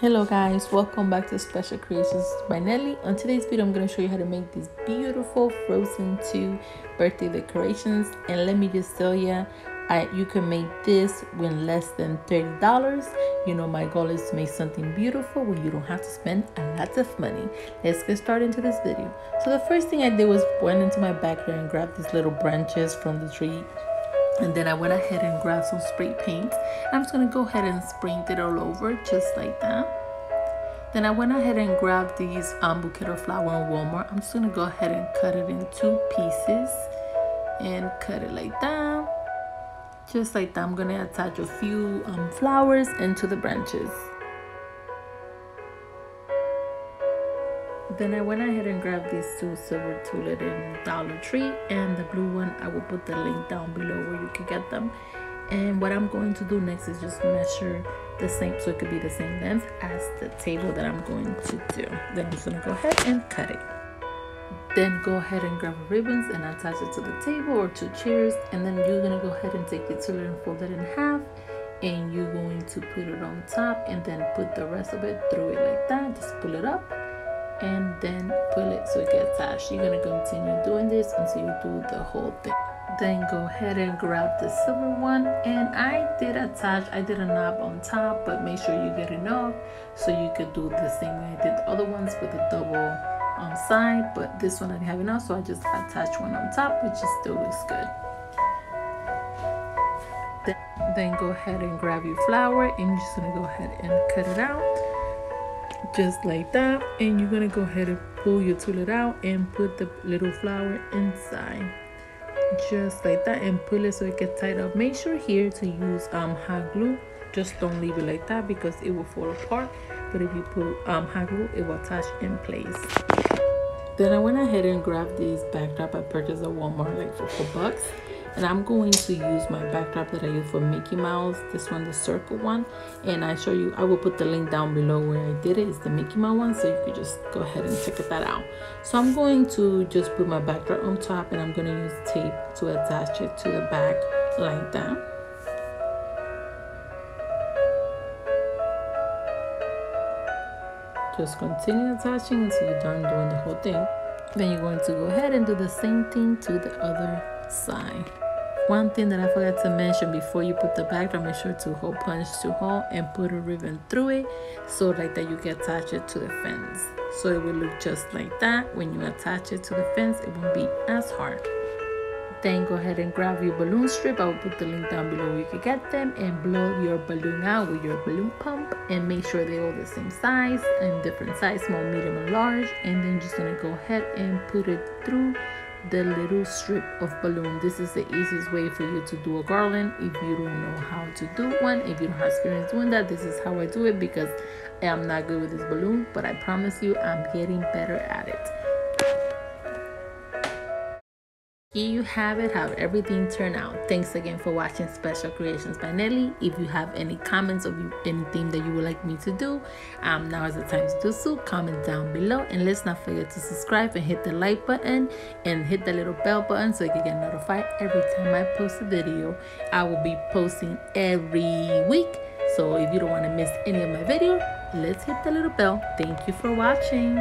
Hello guys, welcome back to Special Creations by Nelly. On today's video, I'm going to show you how to make these beautiful Frozen 2 birthday decorations. And let me just tell you, you can make this with less than $30. You know, my goal is to make something beautiful where you don't have to spend a lot of money. Let's get started into this video. So the first thing I did was went into my backyard and grabbed these little branches from the tree. And then I went ahead and grabbed some spray paint. I'm just going to go ahead and paint it all over just like that. Then I went ahead and grabbed these bouquet of flower in Walmart. I'm just going to go ahead and cut it in 2 pieces and cut it like that. Just like that. I'm going to attach a few flowers into the branches. Then I went ahead and grabbed these 2 silver tulle in Dollar Tree, and the blue one I will put the link down below where you can get them. And what I'm going to do next is just measure the same, so it could be the same length as the table that I'm going to do. Then I'm just going to go ahead and cut it. Then go ahead and grab ribbons and attach it to the table or 2 chairs, and then you're going to go ahead and take your tulle and fold it in half, and you're going to put it on top and then put the rest of it through it like that. Just pull it up and then pull it so it gets attached. You're going to continue doing this until you do the whole thing. Then go ahead and grab the silver one, and I did a knob on top, but make sure you get enough so you could do the same way I did the other ones with a double side. But this one I didn't have enough, so I just attached one on top, which still looks good. Then go ahead and grab your flower, and you're just gonna go ahead and cut it out just like that. And you're gonna go ahead and pull your tulle out and put the little flower inside just like that, and pull it so it gets tied up. Make sure here to use hot glue. Just don't leave it like that because it will fall apart, but if you put hot glue, it will attach in place. Then I went ahead and grabbed these backdrop I purchased at Walmart like for $4, and I'm going to use my backdrop that I use for Mickey Mouse, this one, the circle one, and I will put the link down below where I did it. It's the Mickey Mouse one, so you could just go ahead and check that out. So I'm going to just put my backdrop on top, and I'm going to use tape to attach it to the back like that. Just continue attaching until you're done doing the whole thing. Then you're going to go ahead and do the same thing to the other side. One thing that I forgot to mention before you put the backdrop, make sure to hole punch to hole and put a ribbon through it so like that you can attach it to the fence. So it will look just like that. When you attach it to the fence, it won't be as hard. Then go ahead and grab your balloon strip. I will put the link down below where you can get them, and blow your balloon out with your balloon pump, and make sure they're all the same size and different size, small, medium, and large. And then just gonna go ahead and put it through the little strip of balloon. This is the easiest way for you to do a garland. If you don't know how to do one, if you don't have experience doing that, this is how I do it, because I am not good with this balloon, but I promise you I'm getting better at it. Here you have it, how everything turned out. Thanks again for watching Special Creations by Nelly. If you have any comments or anything that you would like me to do, now is the time to do so. Comment down below, and let's not forget to subscribe and hit the like button and hit the little bell button so you can get notified every time I post a video. I will be posting every week, so if you don't want to miss any of my videos, let's hit the little bell. Thank you for watching.